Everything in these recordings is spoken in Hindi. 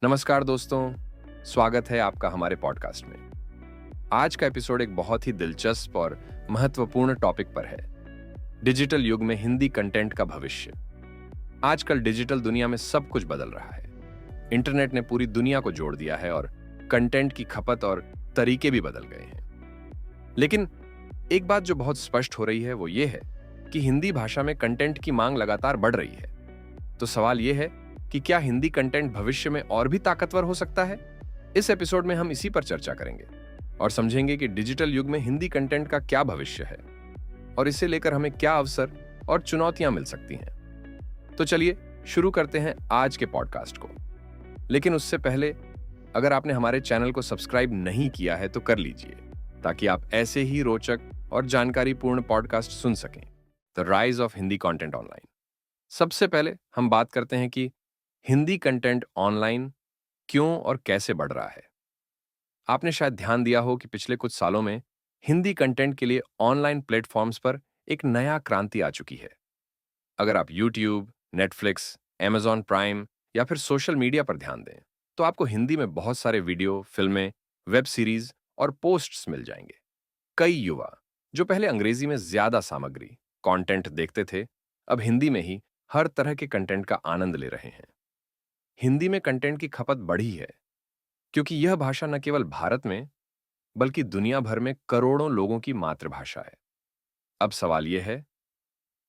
नमस्कार दोस्तों, स्वागत है आपका हमारे पॉडकास्ट में। आज का एपिसोड एक बहुत ही दिलचस्प और महत्वपूर्ण टॉपिक पर है। डिजिटल युग में हिंदी कंटेंट का भविष्य। आजकल डिजिटल दुनिया में सब कुछ बदल रहा है। इंटरनेट ने पूरी दुनिया को जोड़ दिया है और कंटेंट की खपत और तरीके भी बदल गए हैं। लेकिन एक बात जो बहुत स्पष्ट हो रही है वो ये है कि हिंदी भाषा में कंटेंट की मांग लगातार बढ़ रही है। तो सवाल ये है कि क्या हिंदी कंटेंट भविष्य में और भी ताकतवर हो सकता है? इस एपिसोड में हम इसी पर चर्चा करेंगे और समझेंगे कि डिजिटल युग में हिंदी कंटेंट का क्या भविष्य है और इसे लेकर हमें क्या अवसर और चुनौतियां मिल सकती हैं। तो चलिए शुरू करते हैं आज के पॉडकास्ट को। लेकिन उससे पहले अगर आपने हमारे चैनल को सब्सक्राइब नहीं किया है तो कर लीजिए, ताकि आप ऐसे ही रोचक और जानकारीपूर्ण पॉडकास्ट सुन सकें। The rise of Hindi content online. सबसे पहले हम बात करते हैं कि हिंदी कंटेंट ऑनलाइन क्यों और कैसे बढ़ रहा है। आपने शायद ध्यान दिया हो कि पिछले कुछ सालों में हिंदी कंटेंट के लिए ऑनलाइन प्लेटफॉर्म्स पर एक नया क्रांति आ चुकी है। अगर आप यूट्यूब, नेटफ्लिक्स, Amazon प्राइम या फिर सोशल मीडिया पर ध्यान दें, तो आपको हिंदी में बहुत सारे वीडियो, फिल्में, वेब सीरीज और पोस्ट्स मिल जाएंगे। कई युवा जो पहले अंग्रेजी में ज्यादा सामग्री, कंटेंट देखते थे, अब हिंदी में ही हर तरह के कंटेंट का आनंद ले रहे हैं। हिंदी में कंटेंट की खपत बढ़ी है क्योंकि यह भाषा न केवल भारत में बल्कि दुनिया भर में करोड़ों लोगों की मातृभाषा है। अब सवाल यह है,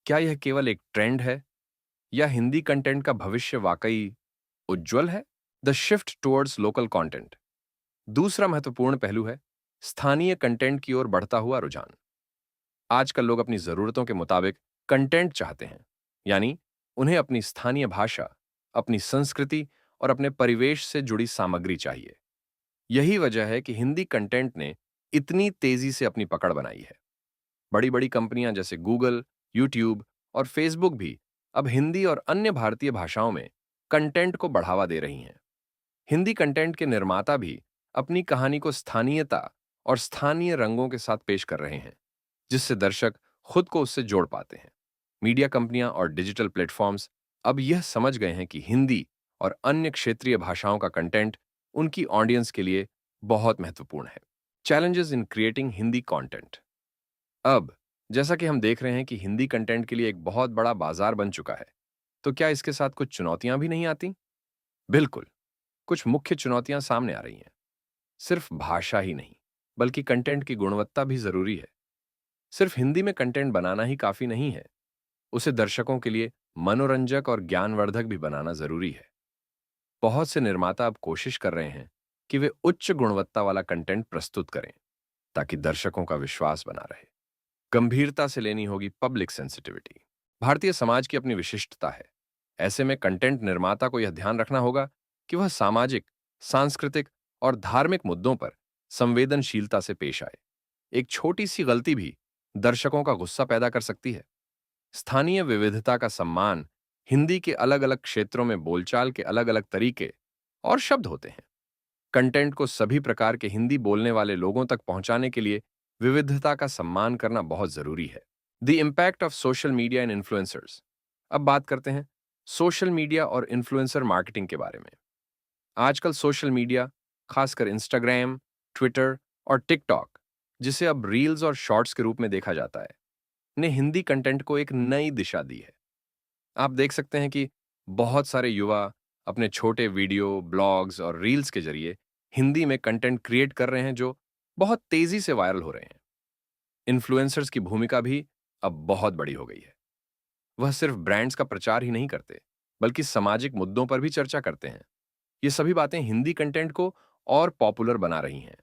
क्या यह केवल एक ट्रेंड है या हिंदी कंटेंट का भविष्य वाकई उज्जवल है? The shift towards local content. दूसरा महत्वपूर्ण पहलू है स्थानीय कंटेंट की ओर बढ़ता हुआ रुझान। आजकल लोग अपनी जरूरतों के मुताबिक कंटेंट चाहते हैं, यानी उन्हें अपनी स्थानीय भाषा, अपनी संस्कृति और अपने परिवेश से जुड़ी सामग्री चाहिए। यही वजह है कि हिंदी कंटेंट ने इतनी तेजी से अपनी पकड़ बनाई है। बड़ी बड़ी कंपनियां जैसे गूगल, यूट्यूब और फेसबुक भी अब हिंदी और अन्य भारतीय भाषाओं में कंटेंट को बढ़ावा दे रही हैं। हिंदी कंटेंट के निर्माता भी अपनी कहानी को स्थानीयता और स्थानीय रंगों के साथ पेश कर रहे हैं, जिससे दर्शक खुद को उससे जोड़ पाते हैं। मीडिया कंपनियां और डिजिटल प्लेटफॉर्म्स अब यह समझ गए हैं कि हिंदी और अन्य क्षेत्रीय भाषाओं का कंटेंट उनकी ऑडियंस के लिए बहुत महत्वपूर्ण है। Challenges in creating Hindi content. अब जैसा कि हम देख रहे हैं कि हिंदी कंटेंट के लिए एक बहुत बड़ा बाजार बन चुका है, तो क्या इसके साथ कुछ चुनौतियां भी नहीं आती? बिल्कुल, कुछ मुख्य चुनौतियां सामने आ रही हैं। सिर्फ भाषा ही नहीं, बल्कि कंटेंट की गुणवत्ता भी जरूरी है। सिर्फ हिंदी में कंटेंट बनाना ही काफी नहीं है, उसे दर्शकों के लिए मनोरंजक और ज्ञानवर्धक भी बनाना जरूरी है। बहुत से निर्माता अब कोशिश कर रहे हैं कि वे उच्च गुणवत्ता वाला कंटेंट प्रस्तुत करें, ताकि दर्शकों का विश्वास बना रहे। गंभीरता से लेनी होगी पब्लिक सेंसिटिविटी। भारतीय समाज की अपनी विशिष्टता है। ऐसे में कंटेंट निर्माता को यह ध्यान रखना होगा कि वह सामाजिक, सांस्कृतिक और धार्मिक मुद्दों पर संवेदनशीलता से पेश आए। एक छोटी सी गलती भी दर्शकों का गुस्सा पैदा कर सकती है। स्थानीय विविधता का सम्मान। हिंदी के अलग अलग क्षेत्रों में बोलचाल के अलग अलग तरीके और शब्द होते हैं। कंटेंट को सभी प्रकार के हिंदी बोलने वाले लोगों तक पहुंचाने के लिए विविधता का सम्मान करना बहुत जरूरी है। The impact of social media and influencers. अब बात करते हैं सोशल मीडिया और इन्फ्लुएंसर मार्केटिंग के बारे में। आजकल सोशल मीडिया, खासकर इंस्टाग्राम, ट्विटर और टिकटॉक, जिसे अब रील्स और शॉर्ट्स के रूप में देखा जाता है, ने हिंदी कंटेंट को एक नई दिशा दी है। आप देख सकते हैं कि बहुत सारे युवा अपने छोटे वीडियो, ब्लॉग्स और रील्स के जरिए हिंदी में कंटेंट क्रिएट कर रहे हैं जो बहुत तेजी से वायरल हो रहे हैं। इन्फ्लुएंसर्स की भूमिका भी अब बहुत बड़ी हो गई है। वह सिर्फ ब्रांड्स का प्रचार ही नहीं करते, बल्कि सामाजिक मुद्दों पर भी चर्चा करते हैं। ये सभी बातें हिंदी कंटेंट को और पॉपुलर बना रही हैं।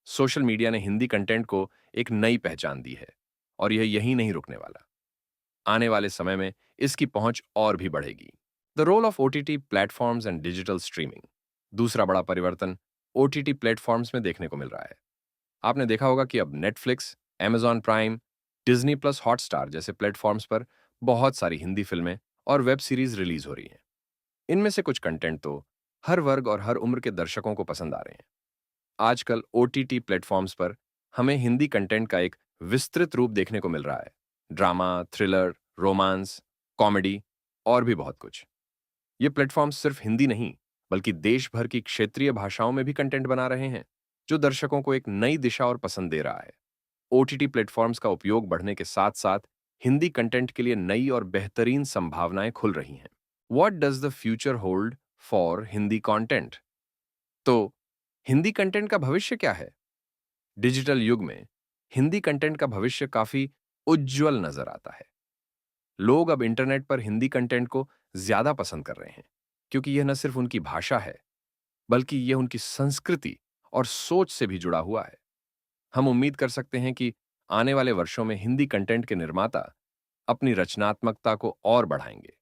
सोशल मीडिया ने हिंदी कंटेंट को एक नई पहचान दी है और यह यहीं नहीं रुकने वाला। आने वाले समय में इसकी पहुंच और भी बढ़ेगी। The role of OTT platforms and digital streaming. दूसरा बड़ा परिवर्तन ओटीटी प्लेटफॉर्म्स में देखने को मिल रहा है। आपने देखा होगा कि अब Netflix, Amazon prime, Disney plus Hotstar जैसे प्लेटफॉर्म्स पर बहुत सारी हिंदी फिल्में और वेब सीरीज रिलीज हो रही हैं। इनमें से कुछ कंटेंट तो हर वर्ग और हर उम्र के दर्शकों को पसंद आ रहे हैं। आजकल ओटीटी प्लेटफॉर्म्स पर हमें हिंदी कंटेंट का एक विस्तृत रूप देखने को मिल रहा है। ड्रामा, थ्रिलर, रोमांस, कॉमेडी और भी बहुत कुछ। ये प्लेटफॉर्म्स सिर्फ हिंदी नहीं, बल्कि देश भर की क्षेत्रीय भाषाओं में भी कंटेंट बना रहे हैं, जो दर्शकों को एक नई दिशा और पसंद दे रहा है। ओटीटी प्लेटफॉर्म्स का उपयोग बढ़ने के साथ साथ हिंदी कंटेंट के लिए नई और बेहतरीन संभावनाएं खुल रही हैं। What does the future hold for Hindi content? तो हिंदी कंटेंट का भविष्य क्या है? डिजिटल युग में हिंदी कंटेंट का भविष्य काफी उज्जवल नजर आता है। लोग अब इंटरनेट पर हिंदी कंटेंट को ज्यादा पसंद कर रहे हैं, क्योंकि यह न सिर्फ उनकी भाषा है, बल्कि यह उनकी संस्कृति और सोच से भी जुड़ा हुआ है। हम उम्मीद कर सकते हैं कि आने वाले वर्षों में हिंदी कंटेंट के निर्माता अपनी रचनात्मकता को और बढ़ाएंगे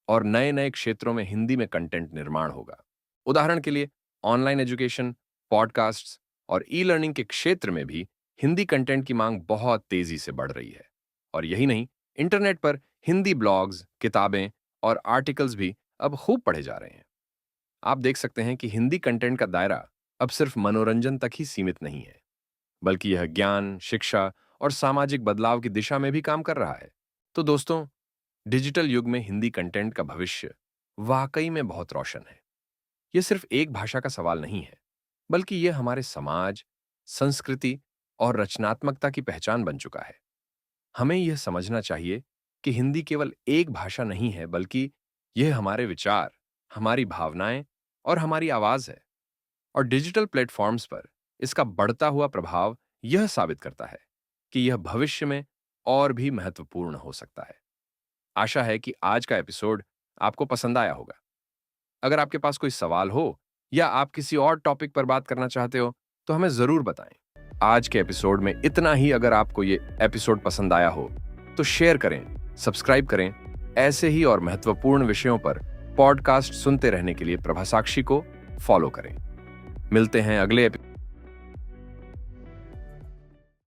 और नए-नए क्षेत्रों में हिंदी में कंटेंट निर्माण होगा। उदाहरण के लिए ऑनलाइन एजुकेशन, पॉडकास्ट्स और ई लर्निंग के क्षेत्र में भी हिंदी कंटेंट की मांग बहुत तेजी से बढ़ रही है। और यही नहीं, इंटरनेट पर हिंदी ब्लॉग्स, किताबें और आर्टिकल्स भी अब खूब पढ़े जा रहे हैं। आप देख सकते हैं कि हिंदी कंटेंट का दायरा अब सिर्फ मनोरंजन तक ही सीमित नहीं है, बल्कि यह ज्ञान, शिक्षा और सामाजिक बदलाव की दिशा में भी काम कर रहा है। तो दोस्तों, डिजिटल युग में हिंदी कंटेंट का भविष्य वाकई में बहुत रोशन है। यह सिर्फ एक भाषा का सवाल नहीं है, बल्कि यह हमारे समाज, संस्कृति और रचनात्मकता की पहचान बन चुका है। हमें यह समझना चाहिए कि हिंदी केवल एक भाषा नहीं है, बल्कि यह हमारे विचार, हमारी भावनाएं और हमारी आवाज है। और डिजिटल प्लेटफॉर्म्स पर इसका बढ़ता हुआ प्रभाव यह साबित करता है कि यह भविष्य में और भी महत्वपूर्ण हो सकता है। आशा है कि आज का एपिसोड आपको पसंद आया होगा। अगर आपके पास कोई सवाल हो या आप किसी और टॉपिक पर बात करना चाहते हो, तो हमें जरूर बताएं। आज के एपिसोड में इतना ही। अगर आपको ये एपिसोड पसंद आया हो तो शेयर करें, सब्सक्राइब करें। ऐसे ही और महत्वपूर्ण विषयों पर पॉडकास्ट सुनते रहने के लिए प्रभासाक्षी को फॉलो करें। मिलते हैं अगले